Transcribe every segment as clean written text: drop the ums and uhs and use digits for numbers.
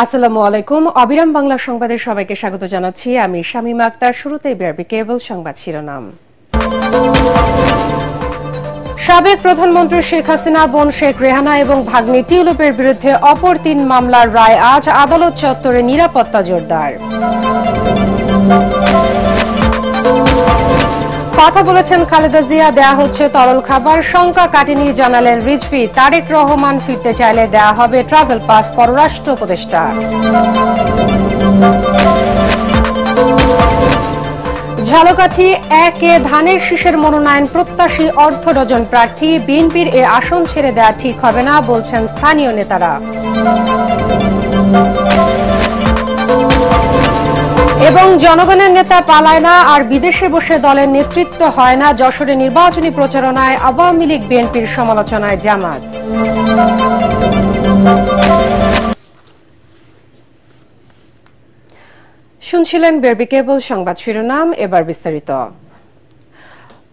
আসসালামু আলাইকুম। অবিরাম বাংলা সংবাদে সবাইকে স্বাগত জানাচ্ছি। আমি শামীমা আক্তার। শুরুতেই বিআরবি কেবল সংবাদ শিরোনাম। সাবেক প্রধানমন্ত্রী শেখ হাসিনা, বোন শেখ রেহানা এবং ভাগ্নি টিউলিপের বিরুদ্ধে অপর ৩ মামলার রায় আজ। আদালত চত্বরে নিরাপত্তা জোরদার। কথা বলেছেন খালেদা জিয়া, দেয়া হচ্ছে তরল খাবার। শঙ্কা কাটেনি জানালেন রিজভী। তারেক রহমান ফিরতে চাইলে দেয়া হবে ট্রাভেল পাস, পররাষ্ট্র উপদেষ্টা। ঝালকাঠি ১-এ ধানের শীষের মনোনয়ন প্রত্যাশী অর্ধ ডজন প্রার্থী। বিএনপির এ আসন ছেড়ে দেয়া ঠিক হবে না বলছেন স্থানীয় নেতারা। এবং জনগণের নেতা পালায় না আর বিদেশে বসে দলের নেতৃত্ব হয় না। যশোরে নির্বাচনী প্রচারণায় আওয়ামী লীগ বিএনপির সমালোচনায় জামাত। শুনছিলেন বিআরবি কেবল সংবাদ শিরোনাম, এবার বিস্তারিত।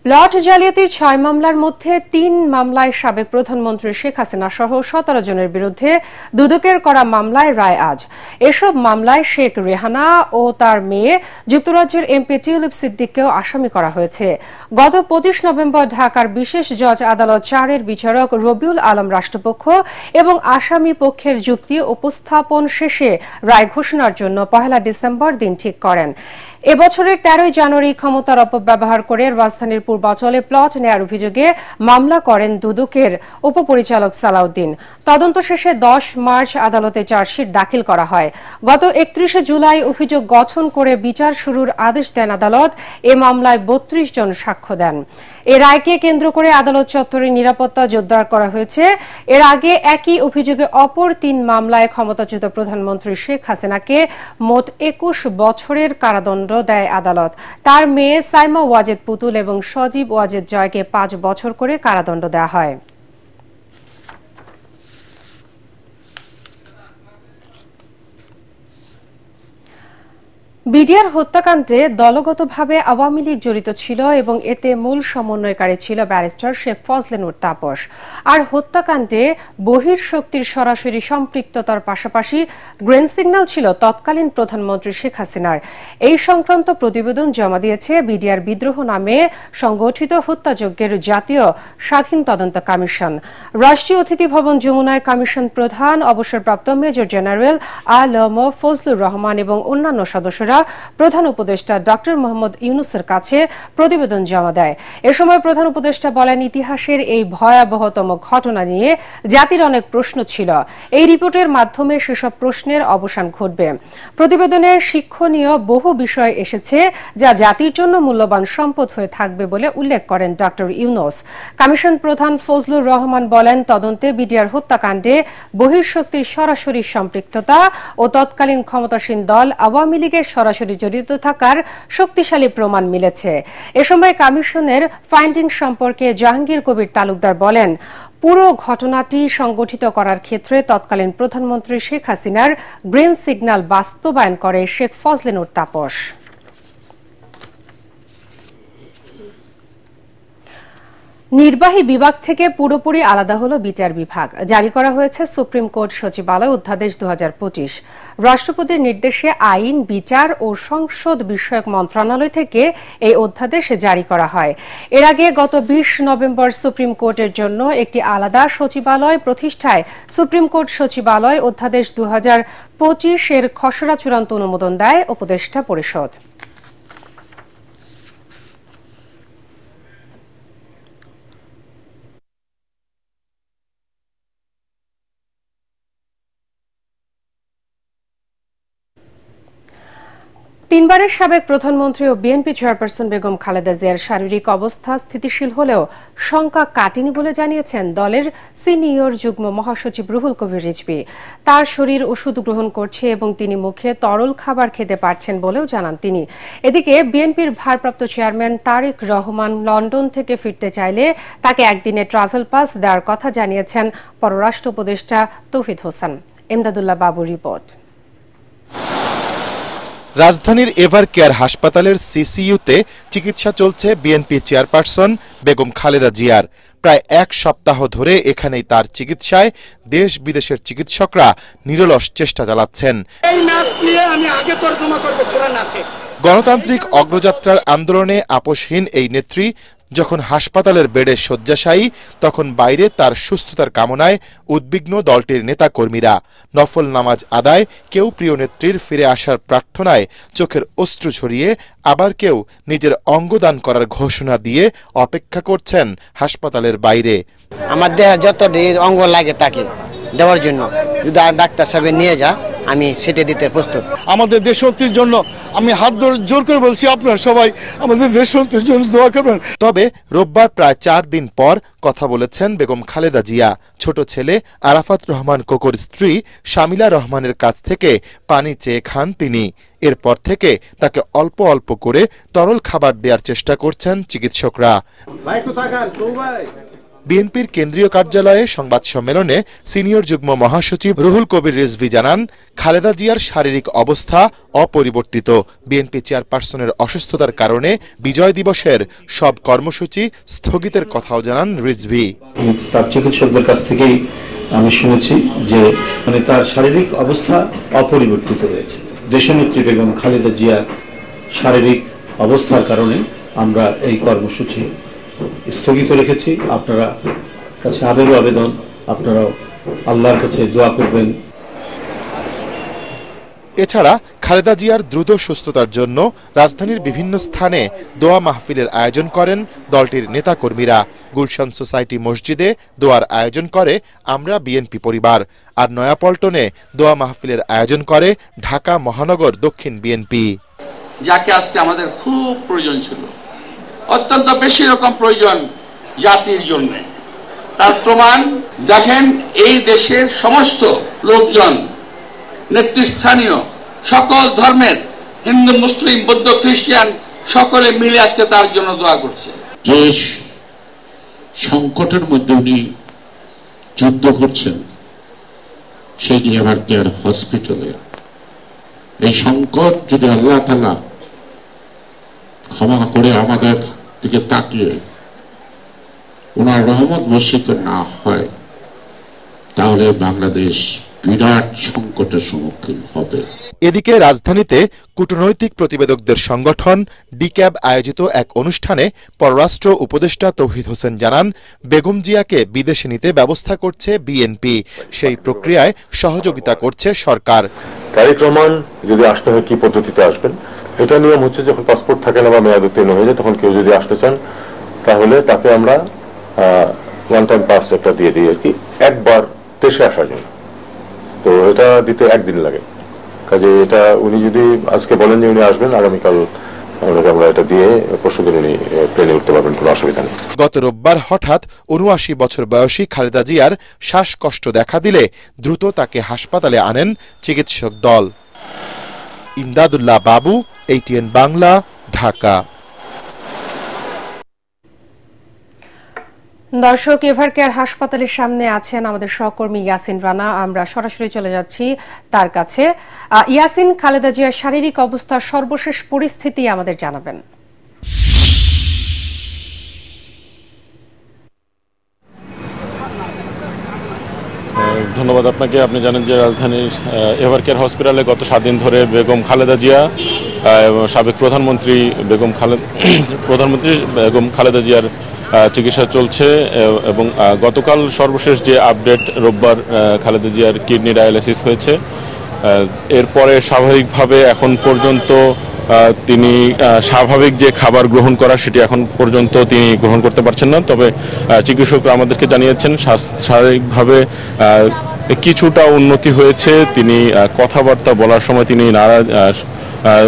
প্লট জালিয়াতির ৬ মামলার মধ্যে ৩ মামলায় সাবেক প্রধানমন্ত্রী শেখ হাসিনা সহ ১৭ জনের বিরুদ্ধে দুদকের করা মামলায় রায় আজ। এসব মামলায় শেখ রেহানা ও তার মেয়ে যুক্তরাজ্যের এমপি টিউলিপ সিদ্দিককেও আসামি করা হয়েছে। গত ২৫ নভেম্বর ঢাকার বিশেষ জজ আদালত ৪-এর বিচারক রবিউল আলম রাষ্ট্রপক্ষ এবং আসামি পক্ষের যুক্তি উপস্থাপন শেষে রায় ঘোষণার জন্য ১ ডিসেম্বর দিন ঠিক করেন। এবছরের ১৩ জানুয়ারি ক্ষমতার অপব্যবহার করে রাজধানীর পূর্বাঞ্চলে প্লট নেয়ার অভিযোগে মামলা করেন দুদকের উপপরিচালক সালাউদ্দিন। তদন্ত শেষে ১০ মার্চ আদালতে চার্জশিট দাখিল করা হয়। গত ৩১ জুলাই অভিযোগ গঠন করে বিচার শুরুর আদেশ দেন আদালত। এ মামলায় ৩২ জন সাক্ষ্য দেন। এ রায়কে কেন্দ্র করে আদালত চত্বরে নিরাপত্তা জোরদার করা হয়েছে। এর আগে একই অভিযোগে অপর ৩ মামলায় ক্ষমতাচ্যুত প্রধানমন্ত্রী শেখ হাসিনাকে মোট ২১ বছরের কারাদণ্ড দেয় আদালত। তার মেয়ে সাইমা ওয়াজেদ পুতুল এবং সজীব ওয়াজেদ জয়কে ৫ বছর করে কারাদণ্ড দেওয়া হয়। বিডিআর হত্যাকাণ্ডে দলগতভাবে আওয়ামী লীগ জড়িত ছিল এবং এতে মূল সমন্বয়কারী ছিল ব্যারিস্টার শেখ ফজলে নূর তাপস। আর হত্যাকাণ্ডে বহির্শক্তির সরাসরি সম্পৃক্ততার পাশাপাশি গ্রিন সিগন্যাল ছিল তৎকালীন প্রধানমন্ত্রী শেখ হাসিনার। এই সংক্রান্ত প্রতিবেদন জমা দিয়েছে বিডিআর বিদ্রোহ নামে সংগঠিত হত্যাযজ্ঞের জাতীয় স্বাধীন তদন্ত কমিশন। রাষ্ট্রীয় অতিথি ভবন যমুনায় কমিশন প্রধান অবসরপ্রাপ্ত মেজর জেনারেল আ.ল.ম ফজলুর রহমান এবং অন্যান্য সদস্যরা প্রধান উপদেষ্টা ডক্টর মোহাম্মদ ইউনূসের কাছে প্রতিবেদন জমা দেয়। এ সময় প্রধান উপদেষ্টা বলেন, ইতিহাসের এই ভয়াবহতম ঘটনা নিয়ে জাতির অনেক প্রশ্ন ছিল। এই রিপোর্টের মাধ্যমে সেসব প্রশ্নের অবসান ঘটবে। প্রতিবেদনে শিক্ষণীয় বহু বিষয় এসেছে যা জাতির জন্য মূল্যবান সম্পদ হয়ে থাকবে বলে উল্লেখ করেন ডক্টর ইউনূস। কমিশন প্রধান ফজলুর রহমান বলেন, তদন্তে বিডিআর হত্যাকাণ্ডে বহির্শক্তির সরাসরি সম্পৃক্ততা ও তৎকালীন ক্ষমতাসীন দল আওয়ামী লীগের সরাসরি জড়িত থাকার শক্তিশালী প্রমাণ মিলেছে। এ সময় কমিশনের ফাইন্ডিং সম্পর্কে জাহাঙ্গীর কবির তালুকদার বলেন, পুরো ঘটনাটি সংগঠিত করার ক্ষেত্রে তৎকালীন প্রধানমন্ত্রী শেখ হাসিনার গ্রিন সিগন্যাল বাস্তবায়ন করে শেখ ফজলে নূর তাপস। নির্বাহী বিভাগ থেকে পুরোপুরি আলাদা হলো বিচার বিভাগ। জারি করা হয়েছে সুপ্রিম কোর্ট সচিবালয় অধ্যাদেশ ২০২৫। রাষ্ট্রপতির নির্দেশে আইন, বিচার ও সংসদ বিষয়ক মন্ত্রণালয় থেকে এই অধ্যাদেশ জারি করা হয়। এর আগে গত ২০ নভেম্বর সুপ্রিম কোর্টের জন্য একটি আলাদা সচিবালয় প্রতিষ্ঠায় সুপ্রিম কোর্ট সচিবালয় অধ্যাদেশ ২০২৫ এর খসড়া চূড়ান্ত অনুমোদন দেয় উপদেষ্টা পরিষদ। তিনবারের সাবেক প্রধানমন্ত্রী ও বিএনপি চেয়ারপারসন বেগম খালেদা জিয়ার শারীরিক অবস্থা স্থিতিশীল হলেও শঙ্কা কাটেনি বলে জানিয়েছেন দলের সিনিয়র যুগ্ম মহাসচিব রুহুল কবির রিজভী। তার শরীর ওষুধ গ্রহণ করছে এবং তিনি মুখে তরল খাবার খেতে পারছেন বলেও জানান তিনি। এদিকে বিএনপির ভারপ্রাপ্ত চেয়ারম্যান তারেক রহমান লন্ডন থেকে ফিরতে চাইলে তাকে একদিনের ট্রাভেল পাস দেওয়ার কথা জানিয়েছেন পররাষ্ট্র উপদেষ্টা তৌহিদ হোসেন। এমদাদুল্লাহ বাবুর রিপোর্ট। রাজধানীর এভার কেয়ার হাসপাতালের সিসিইউতে চিকিৎসা চলছে বিএনপি চেয়ারপারসন বেগম খালেদা জিয়ার। প্রায় এক সপ্তাহ ধরে এখানেই তার চিকিৎসায় দেশ বিদেশের চিকিৎসকরা নিরলস চেষ্টা চালাচ্ছেন। গণতান্ত্রিক অগ্রযাত্রার আন্দোলনে আপোষহীন এই নেত্রী যখন হাসপাতালের বেডে শয্যাশায়ী, তখন বাইরে তার সুস্থতার কামনায় উদ্বিগ্ন দলটির নেতাকর্মীরা। নফল নামাজ আদায়, কেউ প্রিয় নেত্রীর ফিরে আসার প্রার্থনায় চোখের অশ্রু ঝরিয়ে, আবার কেউ নিজের অঙ্গদান করার ঘোষণা দিয়ে অপেক্ষা করছেন হাসপাতালের বাইরে। আমার দেহে যত অঙ্গ লাগে তাকে দেওয়ার জন্য যদি ডাক্তার সাহেব নিয়ে যা, আমি সেটা দিতে প্রস্তুত। আমাদের দেশনেত্রীর জন্য আমি হাত ধরে জোর করে বলছি, আপনারা সবাই আমাদের দেশনেত্রীর জন্য দোয়া করবেন। তবে রোববার প্রায় 4 দিন পর কথা বলেছেন বেগম খালেদা জিয়া। ছোট ছেলে আরাফাত রহমান কোকোর স্ত্রী শামিলা রহমানের কাছ থেকে পানি চেয়ে খান তিনি। এরপর থেকে তাকে অল্প অল্প করে তরল খাবার দেওয়ার চেষ্টা করছেন চিকিৎসকরা। বিএনপির কেন্দ্রীয় কার্যালয়ে সংবাদ সম্মেলনে সিনিয়র যুগ্ম মহাসচিব রুহুল কবির রিজভী জানান, খালেদা জিয়ার শারীরিক অবস্থা অপরিবর্তিত। বিএনপি চেয়ারপারসনের অসুস্থতার কারণে বিজয় দিবসের সব কর্মসূচি স্থগিতের কথাও জানান রিজভী। তার চিকিৎসকদের কাছ থেকেই আমি শুনেছি যে তার শারীরিক অবস্থা অপরিবর্তিত রয়েছে। দেশনেত্রী বেগম খালেদা জিয়ার শারীরিক অবস্থার কারণে আমরা এই কর্মসূচি স্থগিত রেখেছি। আপনারা কাছে আবেদন, আপনারাও আল্লাহর কাছে দোয়া করবেন। এছাড়া খালেদা জিয়ার দ্রুত সুস্থতার জন্য রাজধানীর বিভিন্ন স্থানে দোয়া মাহফিলের আয়োজন করেন দলটির নেতাকর্মীরা। গুলশান সোসাইটি মসজিদে দোয়ার আয়োজন করে আমরা বিএনপি পরিবার, আর নয়াপল্টনে দোয়া মাহফিলের আয়োজন করে ঢাকা মহানগর দক্ষিণ বিএনপি। যাকে আজকে আমাদের খুব প্রয়োজন ছিল, অত্যন্ত বেশি রকম প্রয়োজন জাতির জন্য। তার প্রমাণ দেখেন, এই দেশের সমস্ত লোকজন, নেতৃস্থানীয় সকল ধর্মের, হিন্দু, মুসলিম, বৌদ্ধ, খ্রিস্টান সকলে মিলে আজকে তার জন্য দোয়া করছে। যে সংকটের মধ্যে উনি যুদ্ধ করছেন, সেই এভার কেয়ার হসপিটালে এই সংকট যদি আল্লাহ তাআলা ক্ষমা করে আমাদের দিকে তাকিয়ে ওনার রহমত বর্ষিত না হয়, তাহলে বাংলাদেশ বিরাট সংকটের সম্মুখীন হবে। এদিকে রাজধানীতে কূটনৈতিক প্রতিবেদকদের সংগঠন ডিক্যাব আয়োজিত এক অনুষ্ঠানে পররাষ্ট্র উপদেষ্টা তৌহিদ হোসেন জানান, বেগম জিয়াকে বিদেশে নিতে ব্যবস্থা করছে বিএনপি। সেই প্রক্রিয়ায় সহযোগিতা করছে সরকার। তারেক রহমান যদি আসতে হয় কি পদ্ধতিতে আসবেন, এটা নিয়ম হচ্ছে যখন পাসপোর্ট থাকে না বা মেয়াদ উত্তীর্ণ হয়ে যায়, তখন কেউ যদি আসতে চান তাহলে তাকে আমরা ওয়ান টাইম পাস একটা দিয়ে দিই আর কি, একবার দেশে আসার জন্য। তো এটা দিতে 1 দিন লাগে। কাজে এটা উনি যদি আজকে বলেন যে উনি আসবেন, আগামীকাল আমরা এটা দিয়ে পরশুদিন উনি প্লেনে উঠতে পারবেন, কোনো অসুবিধা নেই। গত রোববার হঠাৎ ৭৯ বছর বয়সী খালেদা জিয়ার শ্বাসকষ্ট দেখা দিলে দ্রুত তাকে হাসপাতালে আনেন চিকিৎসক দল। ইমদাদুল্লাহ বাবু, ATN বাংলা, ঢাকা। দর্শক, এভার কেয়ার হাসপাতালের সামনে আছেন আমাদের সহকর্মী ইয়াসিন রানা। আমরা সরাসরি চলে যাচ্ছি তার কাছে। ইয়াসিন, খালেদা জিয়ার শারীরিক অবস্থার সর্বশেষ পরিস্থিতি আমাদের জানাবেন। ধন্যবাদ আপনাকে। আপনি জানেন যে রাজধানীর এভার কেয়ার হসপিটালে গত 7 দিন ধরে বেগম খালেদা জিয়া এবং সাবেক প্রধানমন্ত্রী বেগম খালেদা জিয়ার চিকিৎসা চলছে এবং গতকাল সর্বশেষ যে আপডেট, রোববার খালেদা জিয়ার কিডনি ডায়ালিসিস হয়েছে। এরপরে স্বাভাবিকভাবে এখন পর্যন্ত তিনি স্বাভাবিক যে খাবার গ্রহণ করা সেটি এখন পর্যন্ত তিনি গ্রহণ করতে পারছেন না। তবে চিকিৎসকরা আমাদেরকে জানিয়েছেন শারীরিকভাবে কিছুটা উন্নতি হয়েছে। তিনি কথাবার্তা বলার সময়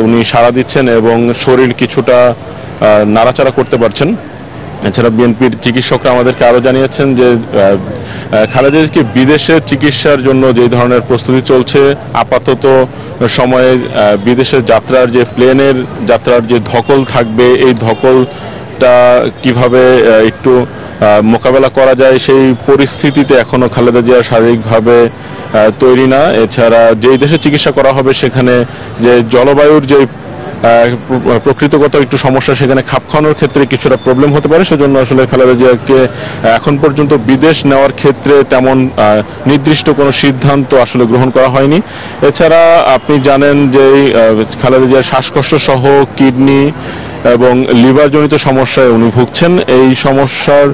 উনি সাড়া দিচ্ছেন এবং শরীর কিছুটা নাড়াচাড়া করতে পারছেন। এছাড়া বিএনপির চিকিৎসকরা আমাদেরকে আরও জানিয়েছেন যে খালেদা জিয়াকে বিদেশের চিকিৎসার জন্য যে ধরনের প্রস্তুতি চলছে, আপাতত সময়ে বিদেশের যাত্রার যে প্লেনের যাত্রার যে ধকল থাকবে, এই ধকল আপডেটটা কিভাবে একটু মোকাবেলা করা যায় সেই পরিস্থিতিতে এখনো খালেদা জিয়া শারীরিকভাবে তৈরি না। এছাড়া যেই দেশে চিকিৎসা করা হবে সেখানে যে জলবায়ুর যে প্রকৃতগত একটু সমস্যা, সেখানে খাপ খাওয়ানোর ক্ষেত্রে কিছুটা প্রবলেম হতে পারে। সেজন্য আসলে খালেদা জিয়াকে এখন পর্যন্ত বিদেশ নেওয়ার ক্ষেত্রে তেমন নির্দিষ্ট কোনো সিদ্ধান্ত আসলে গ্রহণ করা হয়নি। এছাড়া আপনি জানেন যে খালেদা জিয়ার শ্বাসকষ্ট সহ কিডনি এবং লিভারজনিত সমস্যায় উনি ভুগছেন। এই সমস্যার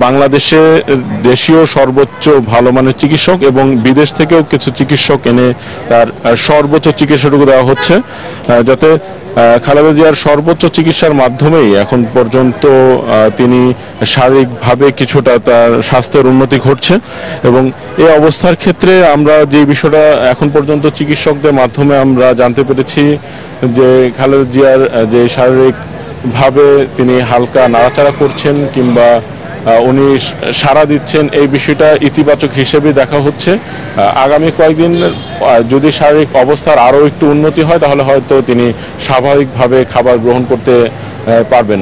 বাংলাদেশে দেশীয় সর্বোচ্চ ভালো মানের চিকিৎসক এবং বিদেশ থেকেও কিছু চিকিৎসক এনে তার সর্বোচ্চ চিকিৎসাটুকু দেওয়া হচ্ছে, যাতে খালেদা জিয়ার সর্বোচ্চ চিকিৎসার মাধ্যমেই এখন পর্যন্ত তিনি শারীরিকভাবে কিছুটা তার স্বাস্থ্যের উন্নতি ঘটছে। এবং এই অবস্থার ক্ষেত্রে আমরা যে বিষয়টা এখন পর্যন্ত চিকিৎসকদের মাধ্যমে আমরা জানতে পেরেছি যে খালেদা জিয়ার যে শারীরিকভাবে তিনি হালকা নাড়াচাড়া করছেন কিংবা উনি সাড়া দিচ্ছেন, এই বিষয়টা ইতিবাচক হিসেবে দেখা হচ্ছে। আগামী কয়েকদিন যদি শারীরিক অবস্থার আরও একটু উন্নতি হয় তাহলে হয়তো তিনি স্বাভাবিকভাবে খাবার গ্রহণ করতে পারবেন।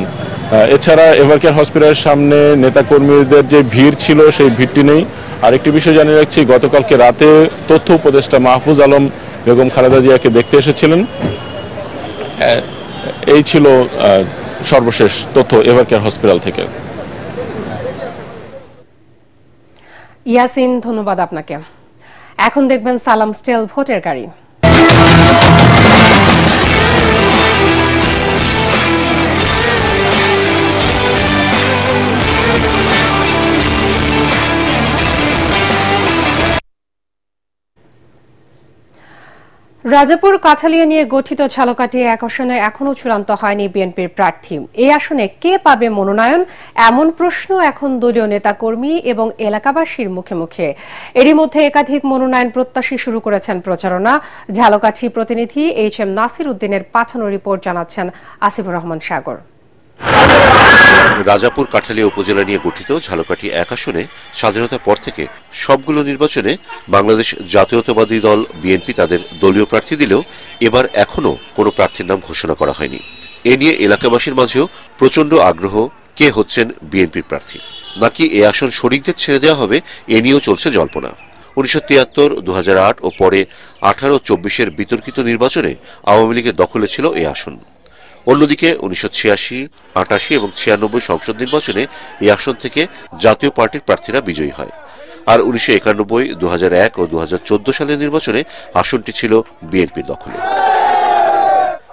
এছাড়া এভারকেয়ার হসপিটালের সামনে নেতাকর্মীদের যে ভিড় ছিল সেই ভিড়টি নেই। আরেকটি বিষয় জানিয়ে রাখছি, গতকালকে রাতে তথ্য উপদেষ্টা মাহফুজ আলম বেগম খালেদা জিয়াকে দেখতে এসেছিলেন। এই ছিল সর্বশেষ তথ্য এভারকেয়ার হসপিটাল থেকে। ইয়াসিন, ধন্যবাদ আপনাকে। এখন দেখবেন সালাম স্টিল ভোটের গাড়ি। রাজাপুর কাঠালিয়া নিয়ে গঠিত ঝালকাঠি এক আসনে এখনো চূড়ান্ত হয়নি বিএনপির প্রার্থী। এই আসনে কে পাবে মনোনয়ন, এমন প্রশ্ন এখন দলীয় নেতাকর্মী এবং এলাকাবাসীর মুখে মুখে। এরই মধ্যে একাধিক মনোনয়ন প্রত্যাশী শুরু করেছেন প্রচারণা। ঝালকাঠি প্রতিনিধি HM নাসির উদ্দিনের পাঠানো রিপোর্ট জানাচ্ছেন আসিফুর রহমান সাগর। রাজাপুর কাঠালিয়া উপজেলা নিয়ে গঠিত ঝালকাঠি এক আসনে স্বাধীনতার পর থেকে সবগুলো নির্বাচনে বাংলাদেশ জাতীয়তাবাদী দল বিএনপি তাদের দলীয় প্রার্থী দিলেও এবার এখনো কোনো প্রার্থীর নাম ঘোষণা করা হয়নি। এ নিয়ে এলাকাবাসীর মাঝেও প্রচন্ড আগ্রহ কে হচ্ছেন বিএনপির প্রার্থী, নাকি এ আসন শরিকদের ছেড়ে দেওয়া হবে, এ নিয়েও চলছে জল্পনা। 1973, 2008 ও পরে 18 ও 24-এর বিতর্কিত নির্বাচনে আওয়ামী লীগের দখলে ছিল এ আসন। অন্যদিকে 1986, 88 এবং 96 সংসদ নির্বাচনে এই আসন থেকে জাতীয় পার্টির প্রার্থীরা বিজয়ী হয়। আর 1991, 2001 ও 2014 সালের নির্বাচনে আসনটি ছিল বিএনপির দখলে।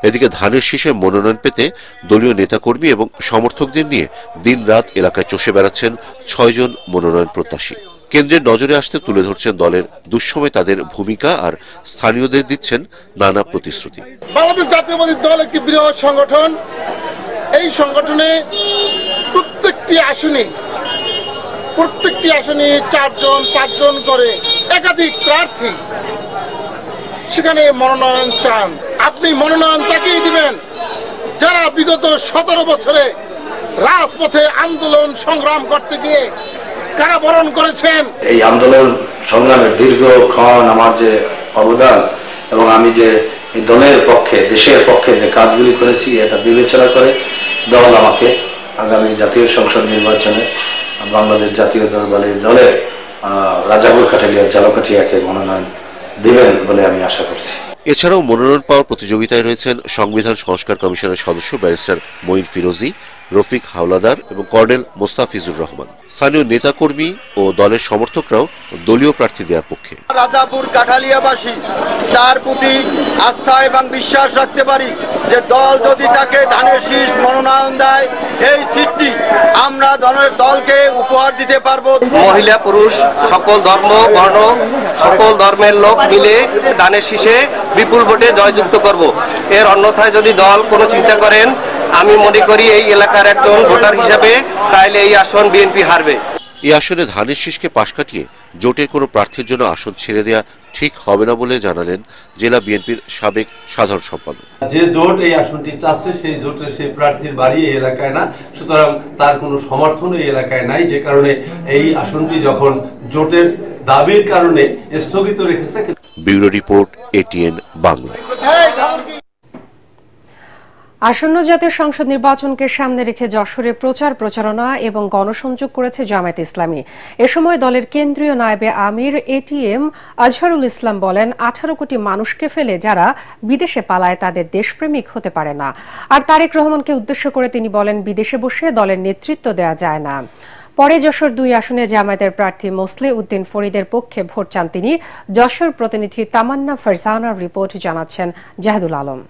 এদিকে ধানের শীষে মনোনয়ন পেতে দলীয় নেতাকর্মী এবং সমর্থকদের নিয়ে দিনরাত এলাকায় চষে বেড়াচ্ছেন 6 জন মনোনয়ন প্রত্যাশী। কেন্দ্রের নজরে আসতে তুলে ধরছেন দলের দুঃসময়ে তাদের ভূমিকা আর স্থানীয়দের দিচ্ছেন নানা প্রতিশ্রুতি। বাংলাদেশ জাতীয়তাবাদী দল একটি বৃহৎ সংগঠন। এই সংগঠনে প্রত্যেকটি আসনে 4 জন 5 জন করে একাধিক প্রার্থী সেখানে মনোনয়ন চান। আপনি মনোনয়ন তাকেই দিবেন যারা বিগত 17 বছরে রাজপথে আন্দোলন সংগ্রাম করতে গিয়ে কারাবরণ করেছেন। এই আন্দোলন সংগ্রামের দীর্ঘক্ষণ আমার যে অবদান এবং আমি যে এই দলের পক্ষে, দেশের পক্ষে যে কাজগুলি করেছি এটা বিবেচনা করে দল আমাকে আগামী জাতীয় সংসদ নির্বাচনে বাংলাদেশ জাতীয়তাবাদী দলের রাজাপুর কাঠালিয়া ঝালকাঠিয়াকে মনোনয়ন দিবেন বলে আমি আশা করছি। এছাড়াও মনোনয়ন পাওয়ার প্রতিযোগিতায় রয়েছেন সংবিধান সংস্কার কমিশনের সদস্য ব্যারিস্টার মঈন ফিরোজী, রফিক হাওলাদার এবং কর্নেল মোস্তাফিজুর রহমান। স্থানীয় নেতাকর্মী ও দলের সমর্থকরাও দলীয় প্রার্থী দেওয়ার পক্ষে। রাজাপুর কাঠালিয়াবাসী তার প্রতি আস্থা এবং বিশ্বাস রাখতে পারি যে দল যদি তাকে ধানের শীষ মনোনয়ন দেয়, এই সিটটি আমরা দলকে উপহার দিতে পারবো। মহিলা পুরুষ সকল ধর্ম বর্ণ সকল ধর্মের লোক মিলে ধানের শীষে বিপুল ভোটে জয়যুক্ত করব। এর অন্যথায় যদি দল কোনো চিন্তা করেন, আমি মনে করি এই এলাকার একজন ভোটার হিসাবে তাইলে এই আসন বিএনপি হারবে। এই আসনে ধানের শীষকে পাশ কাটিয়ে জোটের কোনো প্রার্থীর জন্য আসন ছেড়ে দেওয়া ঠিক হবে না বলে জানালেন জেলা বিএনপির সাবেক সাধারণ সম্পাদক। যে জোট এই আসনটি চাচ্ছে সেই জোটের সেই প্রার্থীর বাড়ি এই এলাকায় না, সুতরাং তার কোনো সমর্থন এই এলাকায় নাই, যে কারণে এই আসনটি যখন জোটের দাবির কারণে স্থগিত রেখেছে। Bureau report, ATN Bangla. আসন্ন জাতীয় সংসদ নির্বাচনকে সামনে রেখে যশোরে প্রচারণা এবং গণসংযোগ করেছে জামায়াত ইসলামী। এ সময় দলের কেন্দ্রীয় নায়েবে আমির এটিএম আজহারুল ইসলাম বলেন, 18 কোটি মানুষকে ফেলে যারা বিদেশে পালায় তাদের দেশপ্রেমিক হতে পারে না। আর তারেক রহমানকে উদ্দেশ্য করে তিনি বলেন, বিদেশে বসে দলের নেতৃত্ব দেওয়া যায় না। পরে যশোর 2 আসনে জামায়াতের প্রার্থী মোসলে উদ্দিন ফরিদের পক্ষে ভোট চান তিনি। যশোর প্রতিনিধি তামান্না ফারজানার রিপোর্ট জানাচ্ছেন জাহেদুল আলম।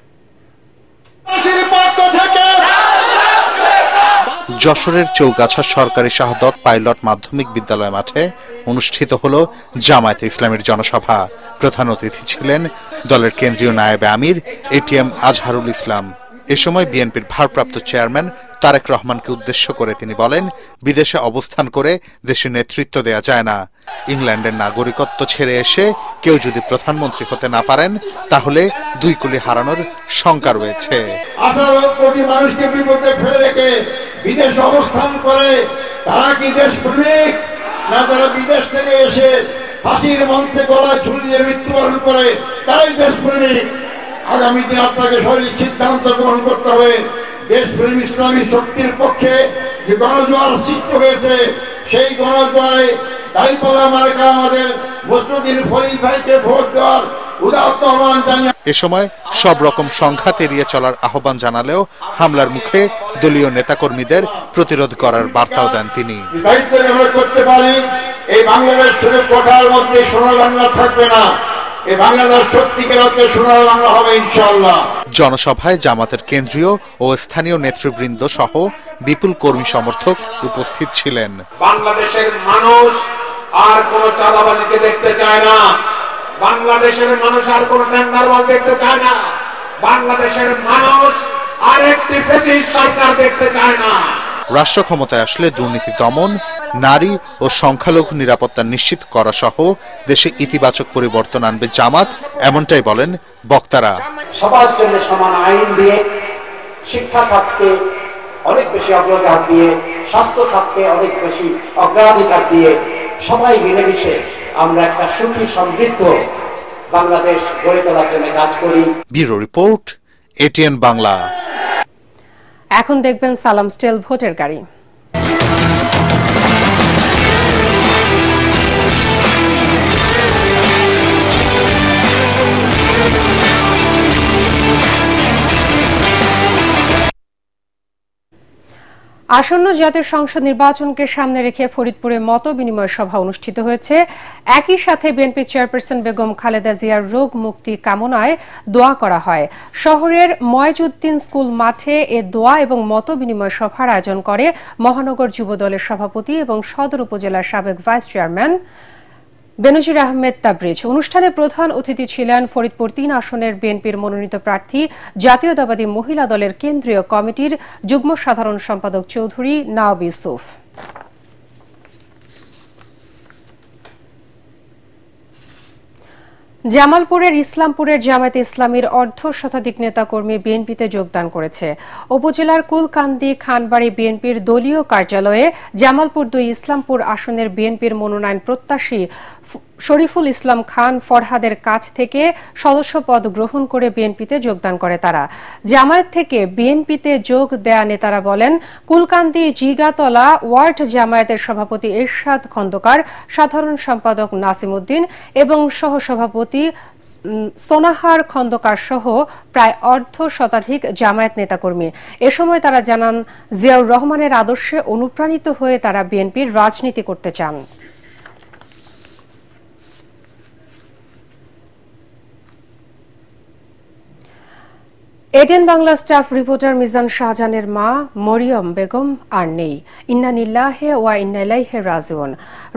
যশোরের চৌগাছা সরকারি শাহাদত পাইলট মাধ্যমিক বিদ্যালয় মাঠে অনুষ্ঠিত হল জামায়াতে ইসলামীর জনসভা। প্রধান অতিথি ছিলেন দলের কেন্দ্রীয় নায়েবে আমির এটিএম আজহারুল ইসলাম। এ সময় বিএনপির ভারপ্রাপ্ত চেয়ারম্যান তারেক রহমানকে উদ্দেশ্য করে তিনি বলেন, বিদেশে অবস্থান করে দেশে নেতৃত্ব দেয়া যায় না। ইংল্যান্ডের নাগরিকত্ব ছেড়ে এসে কেউ যদি প্রধানমন্ত্রী হতে না পারেন তাহলে 2 কোটি হারানোর শঙ্কা রয়েছে। 18 কোটি মানুষকে বিপদে ফেলে রেখে বিদেশে অবস্থান করে তারা কি দেশপ্রেমিক, না তারা বিদেশ থেকে এসে ফাঁসির মঞ্চে গলায় ঝুলিয়ে মৃত্যুবরণ করে তারাই দেশপ্রেমিক? আগামী দিন আপনাকে সঠিক সিদ্ধান্ত গ্রহণ করতে হবে। দেশপ্রেমী ইসলামী শক্তির পক্ষে যে গণজোয়ার সৃষ্টি হয়েছে, সেই গণজোয়ারে দাঁড়িপাল্লা মার্কা আমাদের মুসলিউদ্দিন ফরিদ ভাইকে ভোট দেওয়ার উদাত্ত আহ্বান জানিয়ে এ সময় সব রকম সংঘাত এড়িয়ে চলার আহ্বান জানালেও হামলার মুখে দলীয় নেতাকর্মীদের প্রতিরোধ করার বার্তাও দেন তিনি। দায়িত্ব আমরা করতে পারি, এই বাংলাদেশ শুধু কথার মধ্যে সোনার বাংলা থাকবে না, এই বাংলাদেশ সত্যিকার অর্থে সোনার বাংলা হবে ইনশাআল্লাহ। জনসভায় জামাতের কেন্দ্রীয় ও স্থানীয় নেতৃবৃন্দ সহ বিপুল কর্মী সমর্থক উপস্থিত ছিলেন। বাংলাদেশের মানুষ আর কোন চাঁদাবাজিকে দেখতে চায় না, বাংলাদেশের মানুষ আর কোন টেন্ডারবাজ দেখতে চায় না, বাংলাদেশের মানুষ আর একটি ফ্যাসিস্ট সরকার দেখতে চায় না। রাষ্ট্র ক্ষমতায় আসলে দুর্নীতি দমন, নারী ও সংখ্যালঘু নিরাপত্তা নিশ্চিত করা সহ দেশে ইতিবাচক পরিবর্তন আনবে জামাত, এমনটাই বলেন বক্তারা। সবার জন্য সমান আইন দিয়ে, শিক্ষা খাতকে অনেক বেশি অগ্রাধিকার দিয়ে, স্বাস্থ্য খাতকে অনেক বেশি অগ্রাধিকার দিয়ে সবাই মিলেমিশে আমরা একটা সুখী সমৃদ্ধ বাংলাদেশ গড়ে তোলার জন্য কাজ করি। Bureau report, ATN Bangla. এখন দেখবেন সালাম স্টিল ভোটের গাড়ি। আসন্ন জাতীয় সংসদ নির্বাচনকে সামনে রেখে ফরিদপুরে মত বিনিময় সভা অনুষ্ঠিত হয়েছে। একই সাথে বিএনপি চেয়ারপারসন বেগম খালেদা জিয়ার রোগ মুক্তি কামনায় দোয়া করা হয়। শহরের ময়জউদ্দিন স্কুল মাঠে এ দোয়া এবং মত বিনিময় সভার আয়োজন করে মহানগর যুব দলের সভাপতি এবং সদর উপজেলার সাবেক ভাইস চেয়ারম্যান বেনজির আহমেদ তাবরিজ। অনুষ্ঠানে প্রধান অতিথি ছিলেন ফরিদপুর 3 আসনের বিএনপির মনোনীত প্রার্থী জাতীয়তাবাদী মহিলা দলের কেন্দ্রীয় কমিটির যুগ্ম সাধারণ সম্পাদক চৌধুরী নাওব ইউসুফ। জামালপুরের ইসলামপুরের জামায়াতে ইসলামীর অর্ধশতাধিক নেতাকর্মী বিএনপিতে যোগদান করেছে। উপজেলার কুলকান্দি খানবাড়ি বিএনপির দলীয় কার্যালয়ে জামালপুর 2 ইসলামপুর আসনের বিএনপির মনোনয়ন প্রত্যাশী শরীফুল ইসলাম খান ফরহাদের কাছ থেকে সদস্য পদ গ্রহণ করে বিএনপিতে যোগদান করে তারা। জামায়াত থেকে বিএনপিতে যোগ দেয়া নেতারা বলেন, কুলকান্দি জিগাতলা ওয়ার্ড জামায়াতের সভাপতি এরশাদ খন্দকার, সাধারণ সম্পাদক নাসিম উদ্দিন এবং সহসভাপতি সোনাহার খন্দকার সহ প্রায় অর্ধশতাধিক জামায়াত নেতাকর্মী। এ সময় তারা জানান, জিয়াউর রহমানের আদর্শে অনুপ্রাণিত হয়ে তারা বিএনপির রাজনীতি করতে চান। এডেন বাংলা স্টাফ রিপোর্টার মিজান শাহজাহানের মা মরিয়ম বেগম আর নেই। ইন্না লিল্লাহি ওয়া ইন্না ইলাইহি রাজিউন।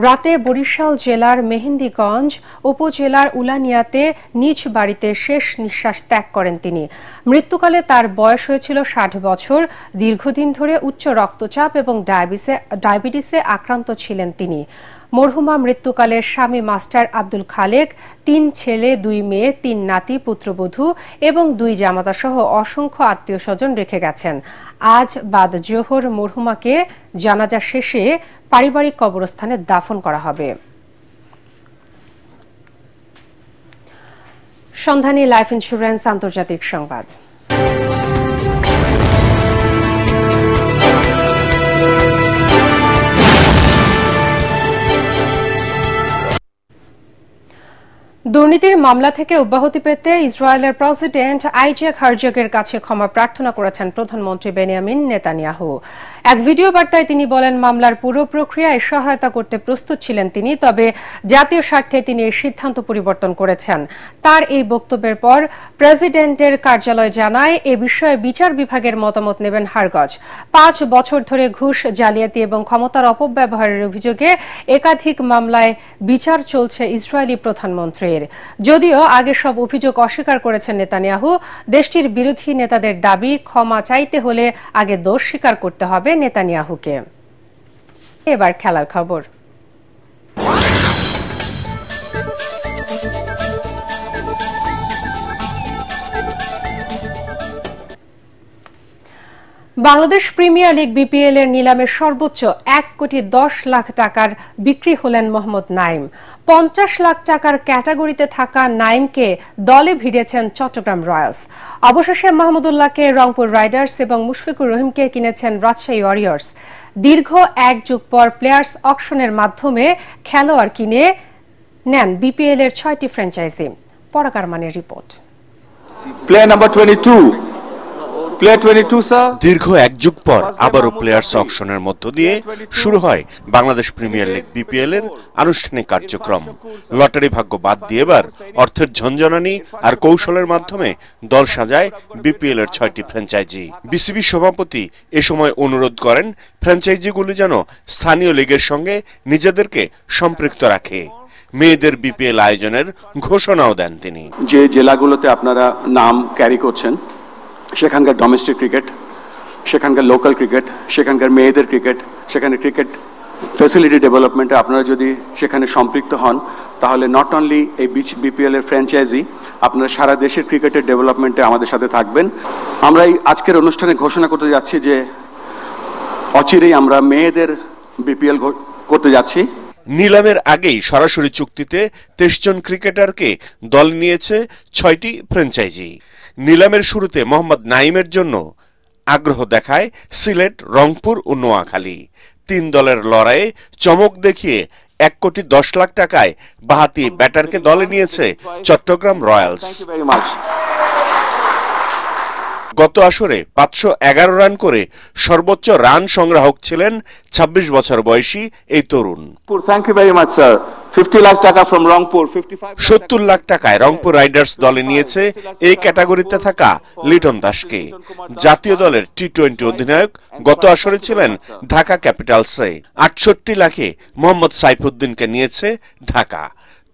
রাতে বরিশাল জেলার মেহেন্দিগঞ্জ উপজেলার উলানিয়াতে নিজ বাড়িতে শেষ নিঃশ্বাস ত্যাগ করেন তিনি। মৃত্যুকালে তার বয়স হয়েছিল 60 বছর। দীর্ঘদিন ধরে উচ্চ রক্তচাপ এবং ডায়াবেটিসে আক্রান্ত ছিলেন তিনি। মরহুমা মৃত্যুকালে স্বামী মাস্টার আব্দুল খালেক, 3 ছেলে 2 মেয়ে, 3 নাতি পুত্রবধূ এবং 2 জামাতা সহ অসংখ্য আত্মীয় স্বজন রেখে গেছেন। আজ বাদ জোহর মরহুমাকে জানাজা শেষে পারিবারিক কবরস্থানে দাফন করা হবে। সন্ধানী লাইফ ইন্স্যুরেন্স আন্তর্জাতিক সংবাদ। দুর্নীতির মামলা থেকে অব্যাহতি পেতে ইসরায়েলের প্রেসিডেন্ট আইজ্যাক হারজগের কাছে ক্ষমা প্রার্থনা করেছেন প্রধানমন্ত্রী বেনিয়ামিন নেতানিয়াহু। এক ভিডিও বার্তায় তিনি বলেন, মামলার পুরো প্রক্রিয়ায় সহায়তা করতে প্রস্তুত ছিলেন তিনি, তবে জাতীয় স্বার্থে তিনি এই সিদ্ধান্ত পরিবর্তন করেছেন। তার এই বক্তব্যের পর প্রেসিডেন্টের কার্যালয় জানায় এ বিষয়ে বিচার বিভাগের মতামত নেবেন হারজগ। 5 বছর ধরে ঘুষ, জালিয়াতি এবং ক্ষমতার অপব্যবহারের অভিযোগে একাধিক মামলায় বিচার চলছে ইসরায়েলি প্রধানমন্ত্রীর। যদিও আগে সব অভিযোগ অস্বীকার করেছেন নেতানিয়াহু, দেশটির বিরোধী নেতাদের দাবি ক্ষমা চাইতে হলে আগে দোষ স্বীকার করতে হবে নেতানিয়াহুকে। এবার খেলার খবর। বাংলাদেশ প্রিমিয়ার লিগ বিপিএল এর নিলামে সর্বোচ্চ 1,10,00,000 টাকার বিক্রি হলেন মোহাম্মদ নাইম। 50 লাখ টাকার ক্যাটাগরিতে থাকা নাইমকে দলে ভিড়িয়েছেন চট্টগ্রাম রয়্যালস। অবশেষে মাহমুদুল্লাহকে রংপুর রাইডার্স এবং মুশফিকুর রহিমকে কিনেছেন রাজশাহী ওয়ারিয়র্স। দীর্ঘ 1 যুগ পর প্লেয়ার্স অকশনের মাধ্যমে খেলোয়াড় কিনে নেন বিপিএল এর 6টি ফ্র্যাঞ্চাইজি। পরাকার মানের রিপোর্ট। প্লেয়ার নাম্বার 22, দীর্ঘ 1 যুগ পর আবারও প্লেয়ার্স অকশনের মধ্য দিয়ে শুরু হয় বাংলাদেশ প্রিমিয়ার লিগ বিপিএল এর আনুষ্ঠানিক কার্যক্রম। লটারি ভাগ্য বাদ দিয়ে এবার অর্থের ঝনঝনানি আর কৌশলের মাধ্যমে দল সাজায় বিপিএল এর 6টি ফ্র্যাঞ্চাইজি। বিসিবি সভাপতি এ সময় অনুরোধ করেন ফ্র্যাঞ্চাইজিগুলি যেন স্থানীয় লিগের সঙ্গে নিজেদেরকে সম্পৃক্ত রাখে। মেয়েদের বিপিএল আয়োজনের ঘোষণাও দেন তিনি। যে জেলাগুলোতে আপনারা নাম ক্যারি করছেন সেখানকার ডোমেস্টিক ক্রিকেট, সেখানকার লোকাল ক্রিকেট, সেখানকার মেয়েদের ক্রিকেট, সেখানে ক্রিকেট ফ্যাসিলিটি ডেভেলপমেন্টে আপনারা যদি সেখানে সম্পৃক্ত হন, তাহলে নট অনলি এই বিপিএল এর ফ্র্যাঞ্চাইজি, আপনারা সারা দেশের ক্রিকেটের ডেভেলপমেন্টে আমাদের সাথে থাকবেন। আমরা এই আজকের অনুষ্ঠানে ঘোষণা করতে যাচ্ছি যে অচিরেই আমরা মেয়েদের বিপিএল করতে যাচ্ছি। নিলামের আগেই সরাসরি চুক্তিতে 23 জন ক্রিকেটারকে দল নিয়েছে 6টি ফ্র্যাঞ্চাইজি। নিলামের শুরুতে মোহাম্মদ নাইমের জন্য আগ্রহ দেখায় সিলেট, রংপুর ও নোয়াখালী। 3 দলের লড়াইয়ে চমক দেখিয়ে 1,10,00,000 টাকায় বাহাতি ব্যাটারকে দলে নিয়েছে চট্টগ্রাম রয়্যালস। গত আসরে 511 রান করে সর্বোচ্চ রান সংগ্রাহক ছিলেন 26 বছর বয়সী এই তরুণ। 50 লাখ টাকা from রংপুর। 70 লাখ টাকায় রংপুর রাইডার্স দলে নিয়েছে এই ক্যাটাগরিতে থাকা লিটন দাসকে। জাতীয় দলের টি-20 অধিনায়ক গত আসরে ছিলেন ঢাকা ক্যাপিটালসে। 68 লাখে মোহাম্মদ সাইফুদ্দিনকে নিয়েছে ঢাকা।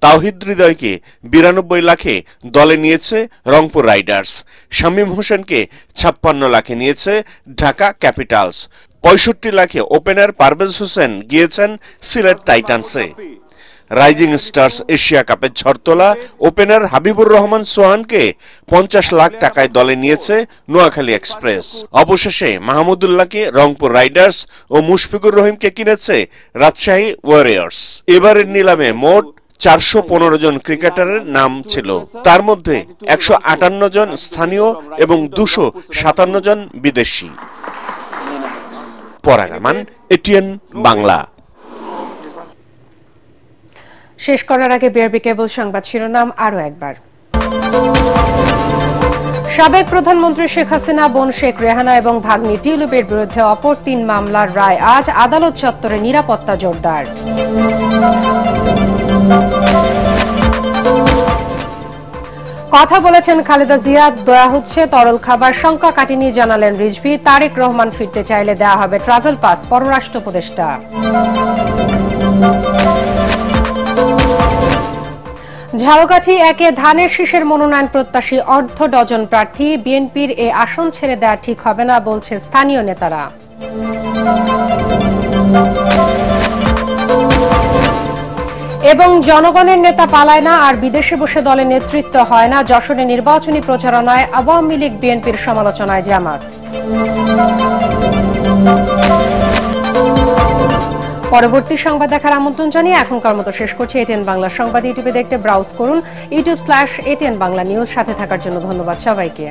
তাওহিদ হৃদয়কে 92 লাখে দলে নিয়েছে রংপুর রাইডার্স। শামীম হোসেনকে 56 লাখে নিয়েছে ঢাকা ক্যাপিটালস। 65 লাখে ওপেনার পারভেজ হোসেন গিয়েছেন সিলেট টাইটান্সে। রাইজিং স্টার্স এশিয়া কাপের ঝড়তলা ওপেনার হাবিবুর রহমান সোহানকে 50 লাখ টাকায় দলে নিয়েছে নোয়াখালী এক্সপ্রেস। অবশেষে মাহমুদুল্লাহকে রংপুর রাইডার্স ও মুশফিকুর রহিমকে কিনেছে রাজশাহী ওয়ারিয়র্স। এবারের নিলামে মোট 415 জন ক্রিকেটারের নাম ছিল, তার মধ্যে 158 জন স্থানীয় এবং 257 জন বিদেশি। পরাগামান, এটিএন বাংলা। শেষ করার আগে বিআরবি কেবল সংবাদ শিরোনাম আরো একবার। সাবেক প্রধানমন্ত্রী শেখ হাসিনা, বোন শেখ রেহানা এবং ভাগ্নি টিউলিপের বিরুদ্ধে অপর 3 মামলার রায় আজ। আদালত চত্বরে নিরাপত্তা জোরদার। কথা বলেছেন খালেদা জিয়া, দেয়া হচ্ছে তরল খাবার, শঙ্কা কাটেনি জানালেন রিজভী। তারেক রহমান ফিরতে চাইলে দেয়া হবে ট্রাভেল পাস, পররাষ্ট্র উপদেষ্টা। ঝালকাঠি 1-এ ধানের শীষের মনোনয়ন প্রত্যাশী অর্ধ ডজন প্রার্থী। বিএনপির এ আসন ছেড়ে দেওয়া ঠিক হবে না বলছে স্থানীয় নেতারা। এবং জনগণের নেতা পালায় না আর বিদেশে বসে দলের নেতৃত্ব হয় না। যশোরে নির্বাচনী প্রচারণায় আওয়ামী লীগ বিএনপির সমালোচনায় জামাত। পরবর্তী সংবাদ দেখার আমন্ত্রণ জানিয়ে এখনকার মতো শেষ করছি। এটিএন বাংলা সংবাদ ইউটিউবে দেখতে ব্রাউজ করুন, youtube/ATN বাংলা নিউজ। সাথে থাকার জন্য ধন্যবাদ সবাইকে।